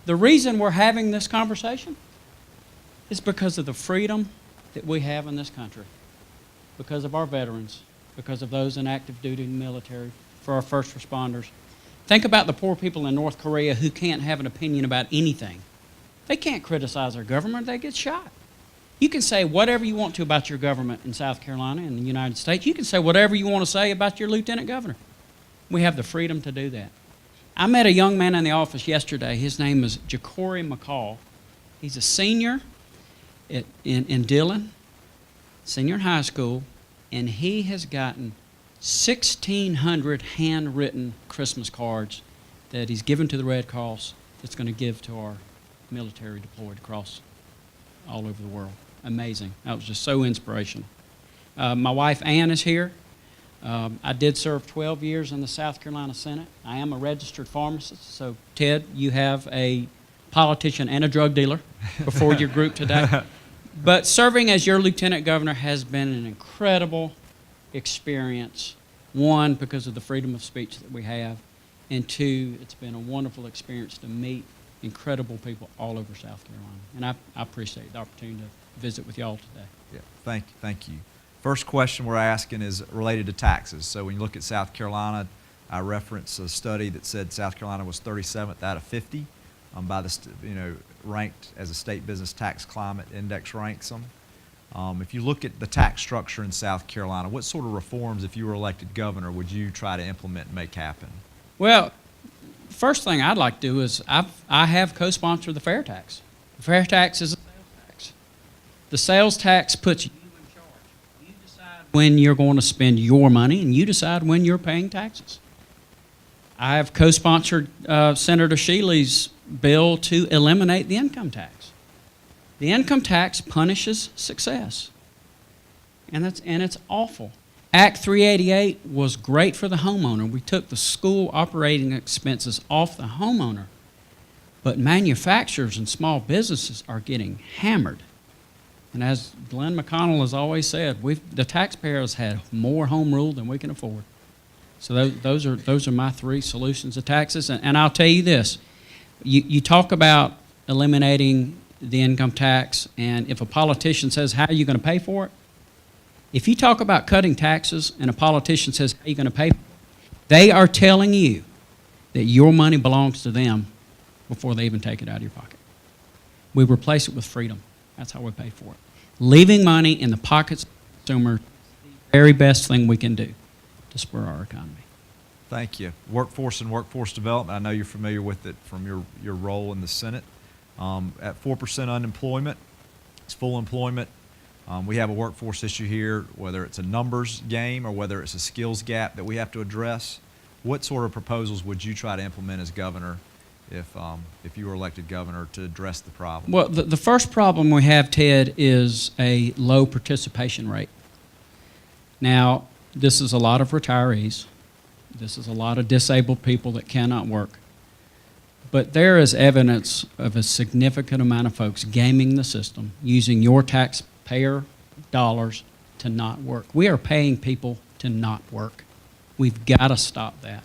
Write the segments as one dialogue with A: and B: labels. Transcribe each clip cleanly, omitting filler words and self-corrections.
A: The reason we're having this conversation is because of the freedom that we have in this country, because of our veterans, because of those in active duty in the military, for our first responders. Think about the poor people in North Korea who can't have an opinion about anything. They can't criticize their government, they get shot. You can say whatever you want to about your government in South Carolina and the United States. You can say whatever you want to say about your lieutenant governor. We have the freedom to do that. I met a young man in the office yesterday. His name is Jacory McCall. He's a senior in Dillon, senior in high school, and he has gotten 1,600 handwritten Christmas cards that he's given to the Red Cross that's going to give to our military deployed across all over the world. Amazing. That was just so inspirational. My wife Ann is here. I did serve 12 years in the South Carolina Senate. I am a registered pharmacist, so Ted, you have a politician and a drug dealer before your group today. But serving as your lieutenant governor has been an incredible experience. One, because of the freedom of speech that we have, and two, it's been a wonderful experience to meet incredible people all over South Carolina. And I appreciate the opportunity to visit with y'all today.
B: Yeah, thank you. First question we're asking is related to taxes. So when you look at South Carolina, I reference a study that said South Carolina was 37th out of 50 by the, ranked as a state business tax climate index ranks them. If you look at the tax structure in South Carolina, what sort of reforms, if you were elected governor, would you try to implement and make happen?
A: Well, first thing I'd like to do is I have co-sponsored the fair tax. The fair tax is a sales tax. The sales tax puts you in charge. You decide when you're going to spend your money, and you decide when you're paying taxes. I have co-sponsored Senator Shealy's bill to eliminate the income tax. The income tax punishes success, and it's awful. Act 388 was great for the homeowner. We took the school operating expenses off the homeowner, but manufacturers and small businesses are getting hammered. And as Glenn McConnell has always said, the taxpayers had more home rule than we can afford. So those are my three solutions to taxes. And I'll tell you this, you talk about eliminating the income tax, and if a politician says, how are you going to pay for it? If you talk about cutting taxes and a politician says, how are you going to pay for it? They are telling you that your money belongs to them before they even take it out of your pocket. We replace it with freedom. That's how we pay for it. Leaving money in the pockets of the consumer is the very best thing we can do to spur our economy.
B: Thank you. Workforce and workforce development, I know you're familiar with it from your role in the Senate. At 4% unemployment, it's full employment. We have a workforce issue here, whether it's a numbers game or whether it's a skills gap that we have to address. What sort of proposals would you try to implement as governor if you were elected governor to address the problem?
A: Well, the first problem we have, Ted, is a low participation rate. Now, this is a lot of retirees. This is a lot of disabled people that cannot work. But there is evidence of a significant amount of folks gaming the system, using your taxpayer dollars to not work. We are paying people to not work. We've got to stop that.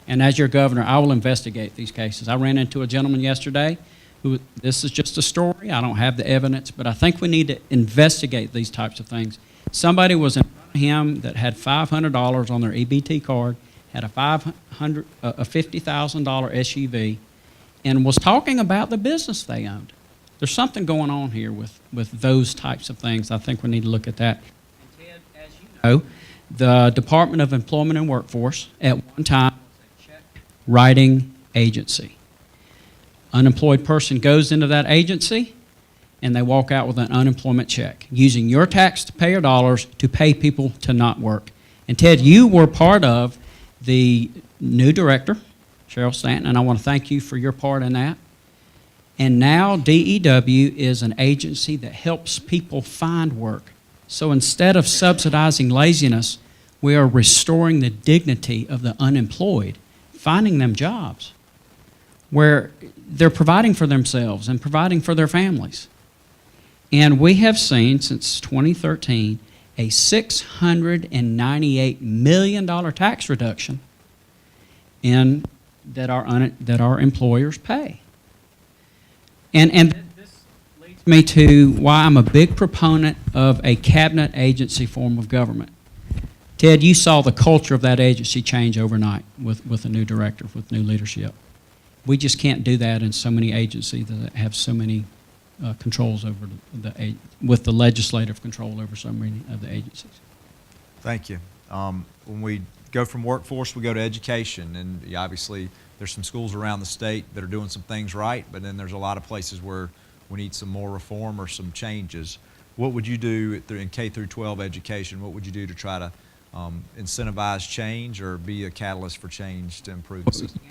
A: And as your governor, I will investigate these cases. I ran into a gentleman yesterday who, this is just a story, I don't have the evidence, but I think we need to investigate these types of things. Somebody was in front of him that had $500 on their EBT card, had a $50,000 SUV, and was talking about the business they owned. There's something going on here with those types of things. I think we need to look at that. And Ted, as you know, the Department of Employment and Workforce at one time was a check writing agency. Unemployed person goes into that agency and they walk out with an unemployment check, using your taxpayer dollars to pay people to not work. And Ted, you were part of the new director, Cheryl Stanton, and I want to thank you for your part in that. And now DEW is an agency that helps people find work. So instead of subsidizing laziness, we are restoring the dignity of the unemployed, finding them jobs where they're providing for themselves and providing for their families. And we have seen since 2013 a $698 million tax reduction that our employers pay. And this leads me to why I'm a big proponent of a cabinet agency form of government. Ted, you saw the culture of that agency change overnight with a new director, with new leadership. We just can't do that in so many agencies that have so many controls over with the legislative control over so many of the agencies.
B: Thank you. When we go from workforce, we go to education, and obviously there's some schools around the state that are doing some things right, but then there's a lot of places where we need some more reform or some changes. What would you do in K through 12 education? What would you do to try to incentivize change or be a catalyst for change to improve the system?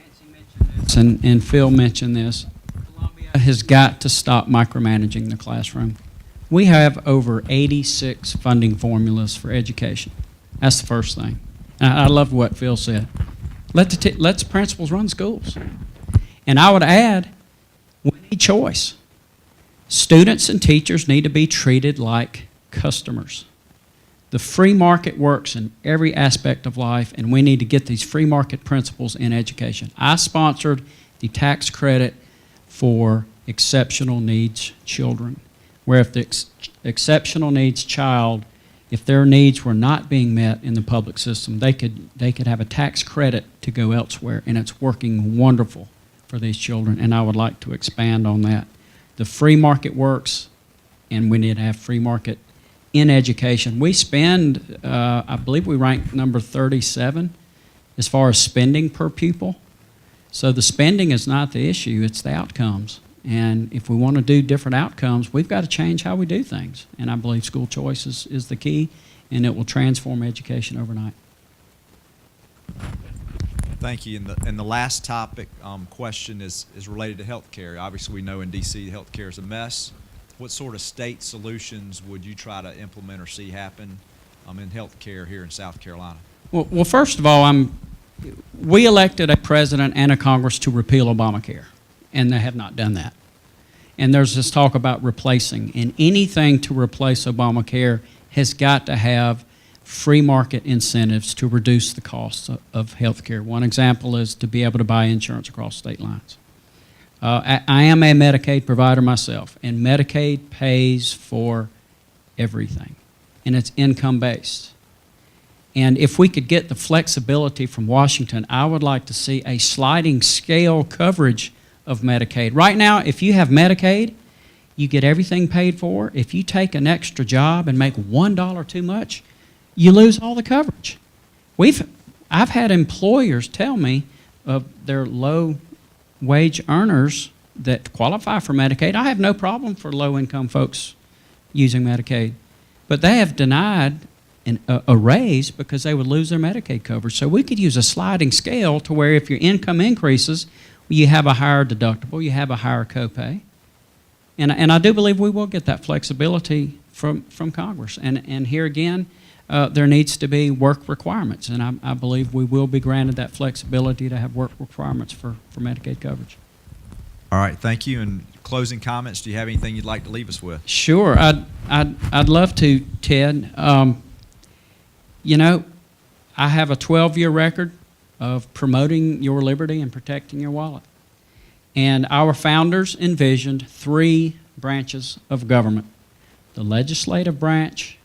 A: And Phil mentioned this. Columbia has got to stop micromanaging the classroom. We have over 86 funding formulas for education. That's the first thing. And I love what Phil said. Let the principals run schools. And I would add, we need choice. Students and teachers need to be treated like customers. The free market works in every aspect of life, and we need to get these free market principles in education. I sponsored the tax credit for exceptional needs children, where if the exceptional needs child, if their needs were not being met in the public system, they could have a tax credit to go elsewhere, and it's working wonderful for these children, and I would like to expand on that. The free market works, and we need to have free market in education. We spend, I believe we rank number 37 as far as spending per pupil. So the spending is not the issue, it's the outcomes. And if we want to do different outcomes, we've got to change how we do things. And I believe school choice is the key, and it will transform education overnight.
B: Thank you. And the last topic question is related to health care. Obviously, we know in D.C. health care is a mess. What sort of state solutions would you try to implement or see happen in health care here in South Carolina?
A: Well, first of all, we elected a president and a Congress to repeal Obamacare, and they have not done that. And there's this talk about replacing, and anything to replace Obamacare has got to have free market incentives to reduce the costs of health care. One example is to be able to buy insurance across state lines. I am a Medicaid provider myself, and Medicaid pays for everything, and it's income-based. And if we could get the flexibility from Washington, I would like to see a sliding scale coverage of Medicaid. Right now, if you have Medicaid, you get everything paid for. If you take an extra job and make $1 too much, you lose all the coverage. I've had employers tell me of their low-wage earners that qualify for Medicaid. I have no problem for low-income folks using Medicaid, but they have denied a raise because they would lose their Medicaid coverage. So we could use a sliding scale to where if your income increases, you have a higher deductible, you have a higher copay. And I do believe we will get that flexibility from Congress. And here again, there needs to be work requirements, and I believe we will be granted that flexibility to have work requirements for Medicaid coverage.
B: All right, thank you. And closing comments, do you have anything you'd like to leave us with?
A: Sure, I'd love to, Ted. You know, I have a 12-year record of promoting your liberty and protecting your wallet. And our founders envisioned 3 branches of government: the legislative branch,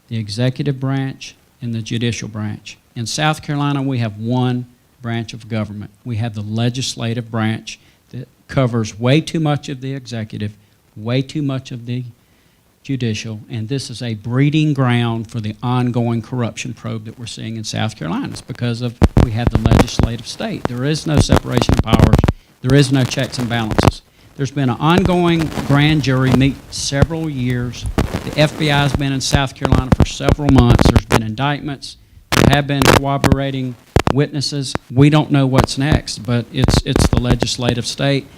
A: the executive branch, and the judicial branch. In South Carolina, we have one branch of government. We have the legislative branch that covers way too much of the executive, way too much of the judicial, and this is a breeding ground for the ongoing corruption probe that we're seeing in South Carolina. It's because we have the legislative state. There is no separation of powers. There is no checks and balances. There's been an ongoing grand jury meet several years. The FBI has been in South Carolina for several months. There's been indictments. There have been corroborating witnesses. We don't know what's next, but it's the legislative state.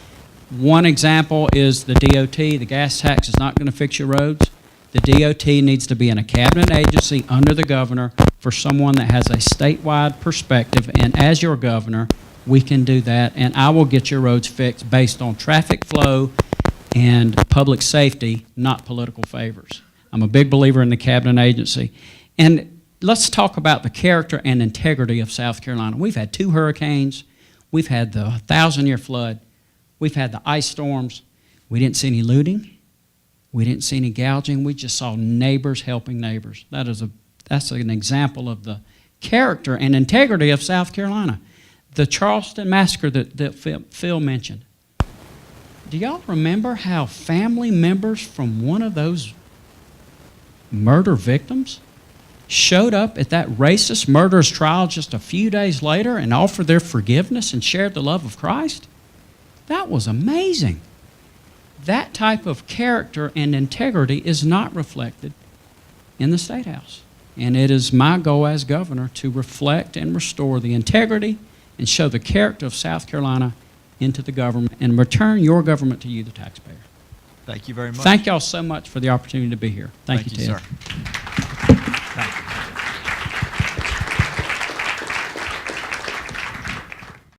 A: One example is the DOT. The gas tax is not going to fix your roads. The DOT needs to be in a cabinet agency under the governor for someone that has a statewide perspective, and as your governor, we can do that, and I will get your roads fixed based on traffic flow and public safety, not political favors. I'm a big believer in the cabinet agency. And let's talk about the character and integrity of South Carolina. We've had 2 hurricanes. We've had the 1,000-year flood. We've had the ice storms. We didn't see any looting. We didn't see any gouging. We just saw neighbors helping neighbors. That's an example of the character and integrity of South Carolina. The Charleston massacre that Phil mentioned. Do y'all remember how family members from one of those murder victims showed up at that racist murderer's trial just a few days later and offered their forgiveness and shared the love of Christ? That was amazing. That type of character and integrity is not reflected in the State House. And it is my goal as governor to reflect and restore the integrity and show the character of South Carolina into the government and return your government to you, the taxpayer.
B: Thank you very much.
A: Thank y'all so much for the opportunity to be here. Thank you, Ted.
B: Sir.